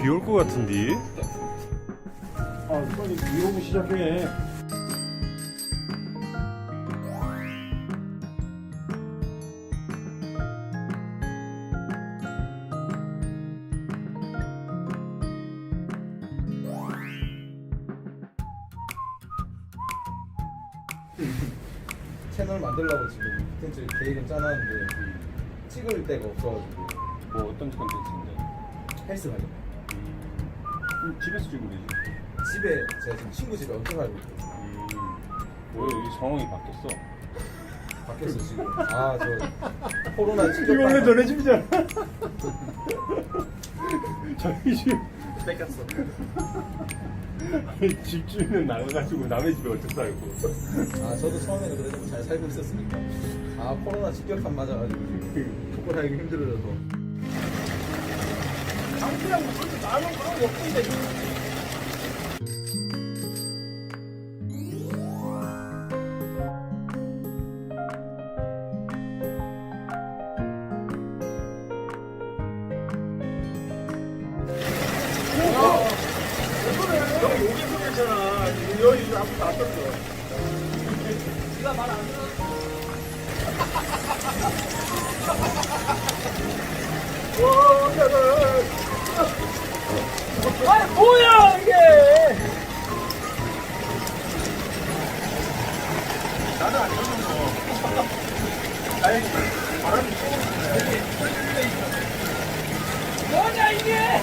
비 올 것 같은데? 아, 빨리 비 오기 시작해. 채널 만들려고 지금 콘텐츠 계획은 짜놨는데 찍을 데가 없어가지고. 뭐 어떤 컨텐츠인데? 헬스 관련. 집에서 찍으면 되지. 집에 제가 지금 친구 집에 얹혀 살고 있거든요. 왜 여기 상황이 바뀌었어? 바뀌었어 지금. 아 저 코로나 직접 이거 원래 너네 집이잖아. 저희 집 뺏겼어. 집주인은 나가가지고 남의 집에 어떻게 살고. 아 저도 처음에는 그래도 잘 살고 있었으니까. 아 코로나 직격탄 맞아가지고 지금 먹고 살기 힘들어져서. 당신이랑 무슨 나는 그런 거 없는데. 여기 여기서 괜찮아. 여기 앞으로 안 떴어. 네가 말 안 들어. 아니 뭐야 이게? 나는 안 떴어. 아니 바람이 뭐냐 이게?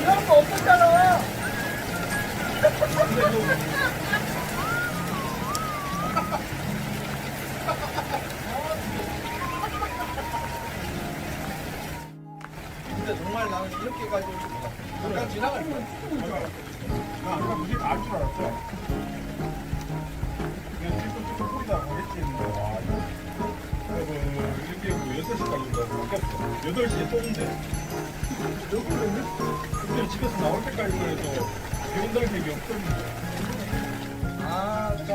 이런 거 없었잖아. 근데 정말 나는 이렇게까지 잠깐 지나갈 거야. 나 아까 무슨 알줄 알았어. 그냥 찔끔 뿌리다 보겠지 했는데 와 이거 이렇게 뭐 6시까지인가 바뀌었어. 8시에 떴는데 여기는 그때 집에서 나올 때까지만 해도 비온다는 얘기 없었는데 아 진짜.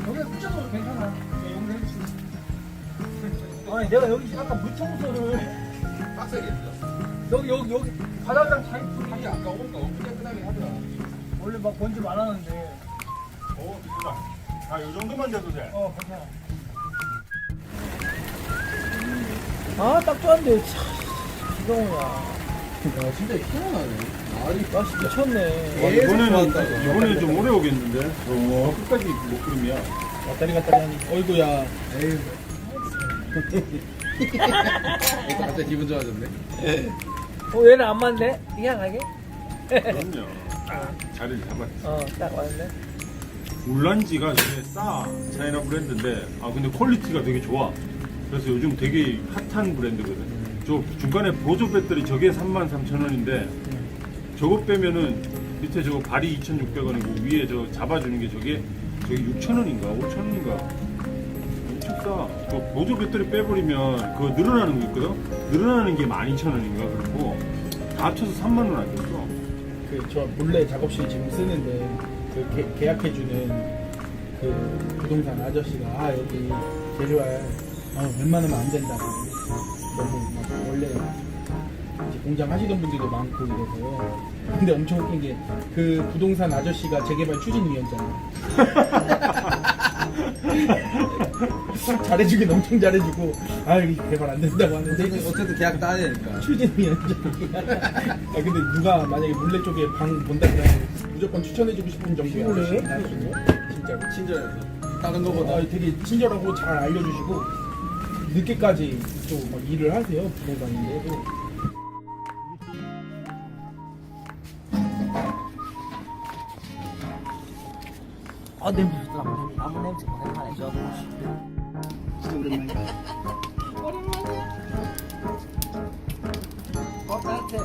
여기가 붙여도 괜찮아. 여기 해줄 수 있어. 아니 내가 여기 아까 물청소를 빡세게 했어. 여기 바닥이랑 다 하기 아까우니까 엄청 깨끗하게 하더라. 원래 막 먼지 많았는데 이거다. 요 정도만 돼도 돼. 괜찮아. 아딱 좋았는데 이동우야. 야 진짜 희한하네. 말이 날씨 미쳤네. 이번에는 좀 오래 오겠는데? 끝까지 못 그림이야. 왔다리 갔다리 하니 어이구야. 에휴. 갑자기 기분 좋아졌네. 얘는 안 맞네? 희한하게? 그럼요. 자리를 잡았어. 딱 왔네. 울란지가 되게 싸. 차이나 브랜드인데, 근데 퀄리티가 되게 좋아. 그래서 요즘 되게 핫한 브랜드거든. 저 중간에 보조 배터리 저게 33,000원인데, 저거 빼면은 밑에 저거 발이 2,600원이고, 위에 저 잡아주는 게 저게 6,000원인가? 5,000원인가? 엄청 싸. 저 보조 배터리 빼버리면 그거 늘어나는 거 있거든? 늘어나는 게 12,000원인가? 그렇고, 다 합쳐서 3만원 아니었어. 저 몰래 작업실 지금 쓰는데 그 계약해주는 그 부동산 아저씨가 여기 재료할 웬만하면 안 된다고 너무 막 원래 이제 공장 하시던 분들도 많고 이래서 근데 엄청 웃긴 게 그 부동산 아저씨가 재개발 추진위원장이야. 잘해주긴 엄청 잘해주고 이게 개발 안 된다고 하는데 어쨌든 계약 따야 되니까. 추진위원장이야. 근데 누가 만약에 물레 쪽에 방 본다 그러면 무조건 추천해주고 싶은 정도야. 물레? 진짜로. 친절해서. 다른 거보다. 되게 친절하고 잘 알려주시고 늦게까지 또 막 일을 하세요 부동산인데도. 냄새 좋다. 나무 냄새 오랜만에 저. 따뜻해.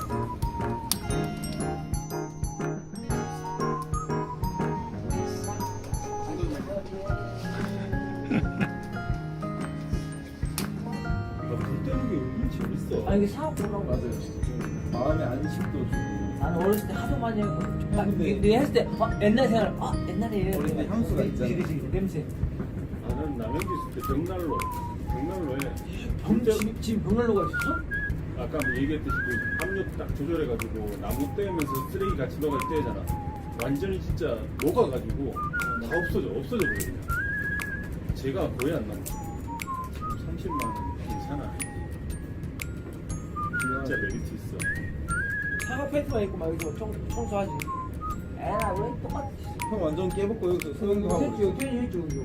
불 때는 게 은근 재밌어. 이게 사업 보라고. 맞아요. 좀 마음의 안식도 주고. 나는 어렸을 때 하도 많이 했고. 근데- 내 했을 때 옛날 생활. 옛날에 이래. 어린데 향수가 있잖아. 그치, 냄새. 나는 남양주 있을 때 벽난로에 지금 벽난로가 있었어? 아까 뭐 얘기했듯이 그 압력 딱 조절해가지고 나무 떼면서 쓰레기 같이 녹아 떼잖아. 완전히 진짜 녹아가지고 다 없어져 버려 그냥. 제가 거의 안 남았어. 30만 원 괜찮아. 진짜 메리트 있어. 사과 팬츠만 입고 막 여기서 청소하지. 에라 왜 똑같지? 형 완전 깨벗고 여기서 수영도 하고 했죠, 괜히 했죠, 이거.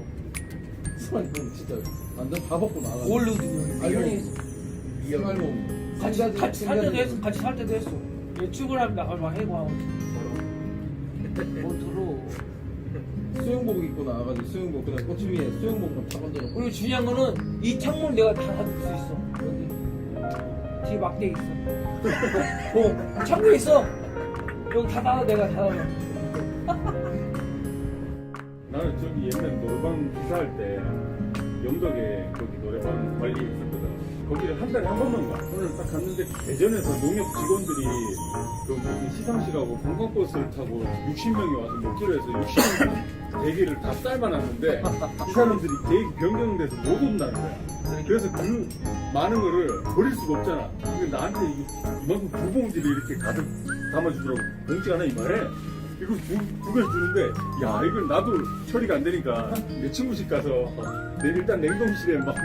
수환 형 진짜 완전 다 벗고 나가. 올리우드 아니 생활몸 같이 살 때도 했어. 같이 살 때도 했어. 얘 출근하면 나가서 막 해고 하고. 뭐 들어. 수영복 입고 나와가지고 수영복 그냥 꼬치 위에 수영복만 다 얹어놓고 그리고 중요한 거는 이 창문 내가 다 닫을 수 있어. 여기 뒤에 막대 있어. 창문 있어. 여기 다 닫아 내가 닫아. 나는 저기 옛날 노래방 기사할 때 영덕에 거기 노래방 관리 있었거든. 거기를 한 달에 한 번만 가. 오늘 딱 갔는데 대전에서 농협 직원들이 그 무슨 시상식하고 관광버스를 타고 60명이 와서 먹기로 해서 60명 대기를 다 삶아놨는데 이 사람들이 대기 변경돼서 못 온다는 거야. 그래서 그 많은 거를 버릴 수가 없잖아. 근데 나한테 이만큼 두 봉지를 이렇게 가득 담아주더라고. 봉지가 하나 이만해. 이거 두 개를 주는데, 야, 이걸 나도 처리가 안 되니까 내 친구 집 가서 일단 냉동실에 막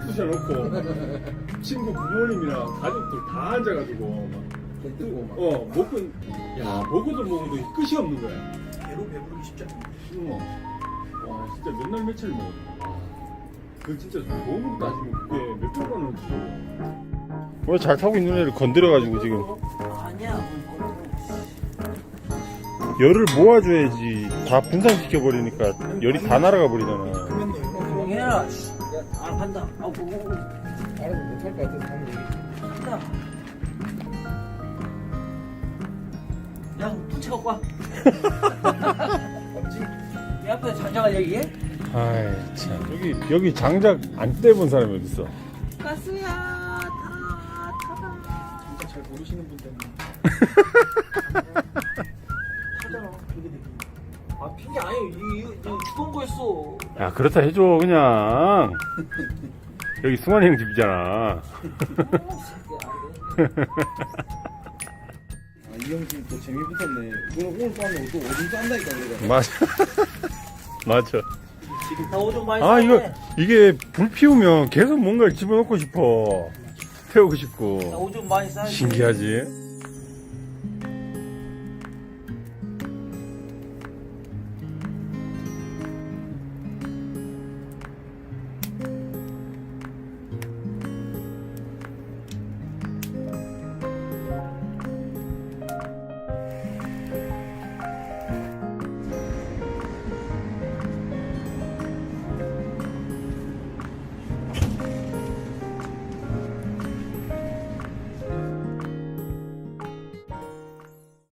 쑤셔놓고 친구 부모님이랑 가족들 다 앉아가지고 막 뜨고 막 먹어도 끝이 없는 거야. 배로 배부르기 쉽지 않아. 와, 진짜 몇 날 며칠 먹어. 그 진짜 돈으로 따지면 그게 몇백만 원이지. 왜 잘 타고 있는 애를 건드려가지고 지금 아니야. 열을 모아줘야지. 다 분산시켜버리니까 열이 다 날아가 버리잖아. 해라. 아 간다. 아우 알아서 못할 것 같아서 하는 얘기. 간다. 야, punch 갖고 와. 내 앞에 장장을 얘기해? 아이 참 여기 장작 안 떼본 사람이 어딨어. 가수야, 타다. 진짜 잘 모르시는 분 때문에. 타잖아. 아 핑계 아니에요. 이거 죽은 거였어. 야 그렇다 해줘 그냥. 여기 승환이 형 집이잖아. 이형님 또 재미 붙었네. 오늘 밤에 또 오줌 싼다니까 그래가. 맞아. 맞아. 나 오줌 많이 아 쌌네. 이게 불 피우면 계속 뭔가를 집어넣고 싶어. 태우고 나 싶고. 오줌 많이 쌌네. 신기하지?